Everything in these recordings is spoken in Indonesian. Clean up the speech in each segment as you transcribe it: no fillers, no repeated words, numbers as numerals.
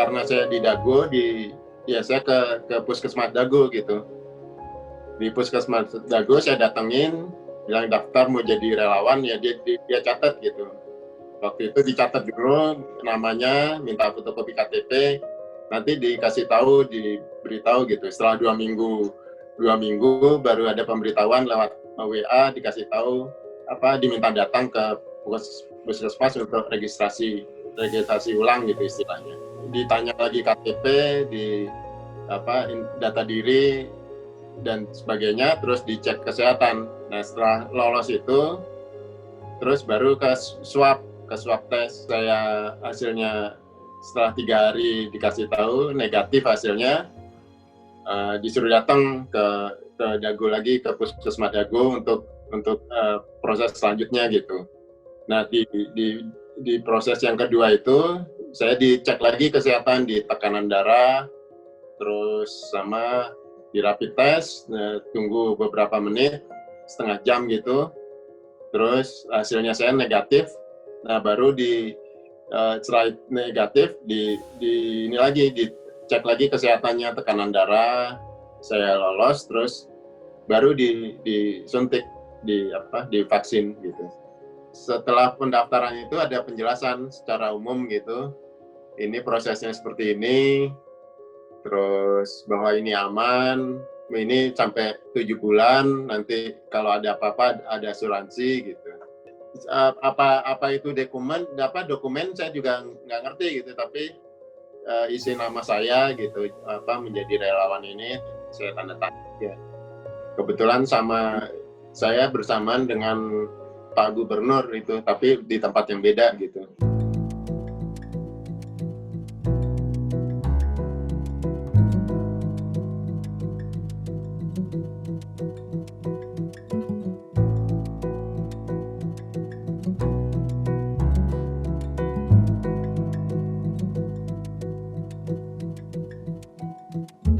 karena saya di Dago, ya saya ke Puskesmas Dago gitu. Di Puskesmas Dago saya datengin, bilang daftar mau jadi relawan, ya dia catat gitu. Waktu itu dicatat dulu namanya, minta fotokopi KTP, nanti dikasih tahu, diberitahu gitu. Setelah 2 minggu baru ada pemberitahuan lewat WA, dikasih tahu diminta datang ke Puskesmas untuk registrasi ulang gitu istilahnya. Ditanya lagi KTP, data diri dan sebagainya, terus dicek kesehatan. Nah setelah lolos itu, terus baru ke swab tes. Saya hasilnya setelah 3 hari dikasih tahu negatif hasilnya, disuruh datang ke Dago lagi, ke Puskesmas Dago untuk proses selanjutnya gitu. Nah di proses yang kedua itu saya dicek lagi kesehatan, di tekanan darah, terus sama di rapid test, tunggu beberapa menit, setengah jam gitu, terus hasilnya saya negatif. Nah baru setelah negatif ini lagi dicek lagi kesehatannya, tekanan darah, saya lolos, terus baru disuntik, divaksin gitu. Setelah pendaftaran itu ada penjelasan secara umum gitu, ini prosesnya seperti ini, terus bahwa ini aman, ini sampai 7 bulan, nanti kalau ada apa-apa ada asuransi gitu. Apa itu dokumen saya juga nggak ngerti gitu, tapi isi nama saya gitu, menjadi relawan ini saya tanda tangan ya. Kebetulan saya bersamaan dengan Pak Gubernur itu, tapi di tempat yang beda gitu.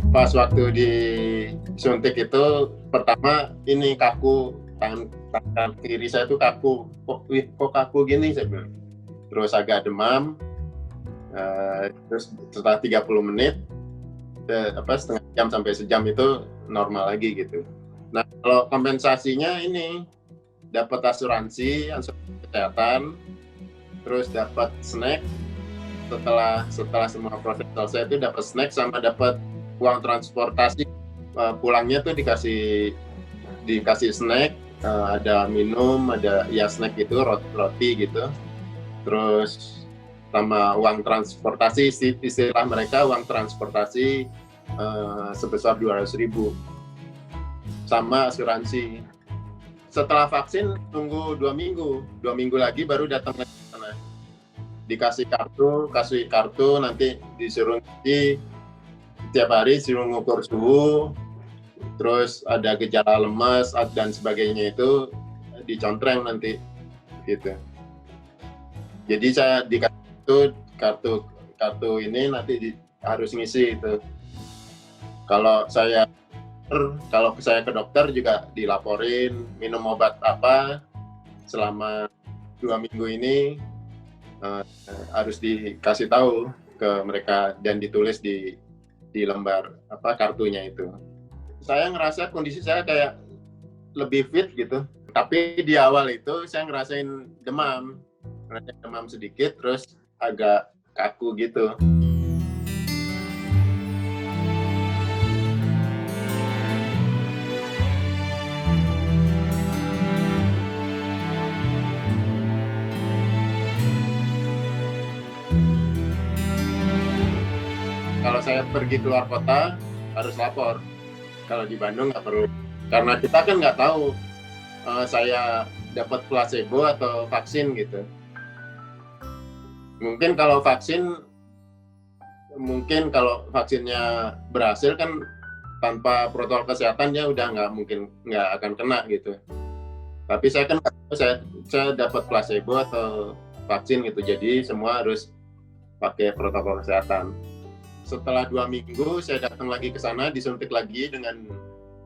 Pas waktu disuntik itu pertama ini kaku, tangan kiri saya tuh kaku, kok kaku gini saya bilang. Terus agak demam, terus setelah 30 menit, setengah jam sampai sejam itu normal lagi gitu. Nah kalau kompensasinya ini dapat asuransi kesehatan, terus dapat snack. Setelah semua proses selesai itu dapat snack sama dapat uang transportasi. Pulangnya tuh dikasih snack, ada minum, ada snack gitu, roti gitu, terus sama uang transportasi, istilah mereka uang transportasi sebesar 200.000 sama asuransi. Setelah vaksin tunggu 2 minggu lagi baru datang ke sana, dikasih kartu, nanti disuruh tiap hari suruh ngukur suhu, terus ada gejala lemas dan sebagainya itu dicontreng nanti gitu. Jadi saya dikasih itu kartu ini nanti harus ngisi itu. Kalau saya ke dokter juga dilaporin minum obat apa selama 2 minggu ini, harus dikasih tahu ke mereka dan ditulis di lembar kartunya itu. Saya ngerasa kondisi saya kayak lebih fit gitu, tapi di awal itu saya ngerasain demam sedikit, terus agak kaku gitu. Kalau saya pergi keluar kota harus lapor. Kalau di Bandung nggak perlu, karena kita kan nggak tahu saya dapat placebo atau vaksin gitu. Mungkin kalau vaksinnya berhasil kan tanpa protokol kesehatannya udah nggak akan kena gitu. Tapi saya kan saya dapat placebo atau vaksin gitu, jadi semua harus pakai protokol kesehatan. Setelah 2 minggu saya datang lagi ke sana, disuntik lagi dengan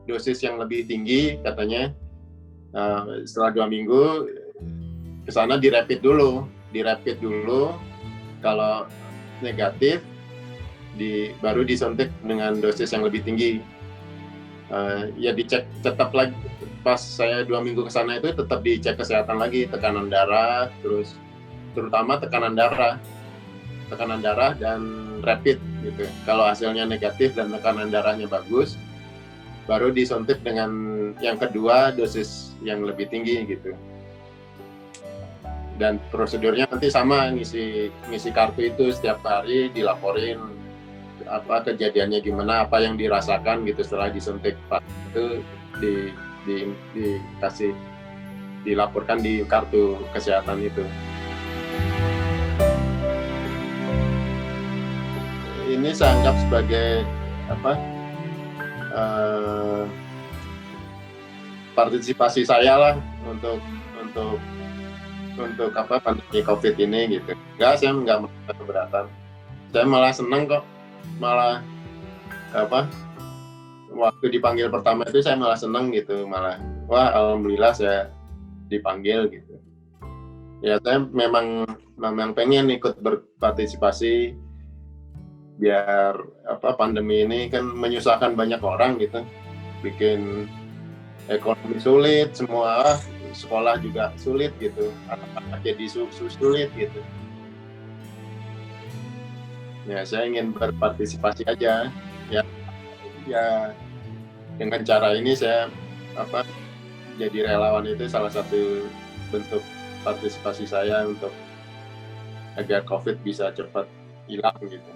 dosis yang lebih tinggi katanya. Setelah 2 minggu ke sana dirapid dulu. Kalau negatif baru disuntik dengan dosis yang lebih tinggi. Ya dicek tetap lagi, pas saya 2 minggu ke sana itu tetap dicek kesehatan lagi, tekanan darah, terus terutama tekanan darah dan rapid gitu. Kalau hasilnya negatif dan tekanan darahnya bagus, baru disuntik dengan yang kedua dosis yang lebih tinggi gitu. Dan prosedurnya nanti sama, ngisi kartu itu setiap hari dilaporin apa kejadiannya gimana, apa yang dirasakan gitu setelah disuntik itu dikasih, dilaporkan di kartu kesehatan itu. Ini saya anggap sebagai partisipasi saya lah untuk pandemi COVID ini gitu. Saya nggak merasa keberatan. Saya malah senang kok. Malah waktu dipanggil pertama itu saya malah senang gitu, malah wah alhamdulillah saya dipanggil gitu. Ya saya memang pengen ikut berpartisipasi biar pandemi ini kan menyusahkan banyak orang gitu, bikin ekonomi sulit, semua sekolah juga sulit gitu, anak-anak jadi sulit gitu. Ya saya ingin berpartisipasi aja ya dengan cara ini saya jadi relawan, itu salah satu bentuk partisipasi saya untuk agar COVID bisa cepat hilang gitu.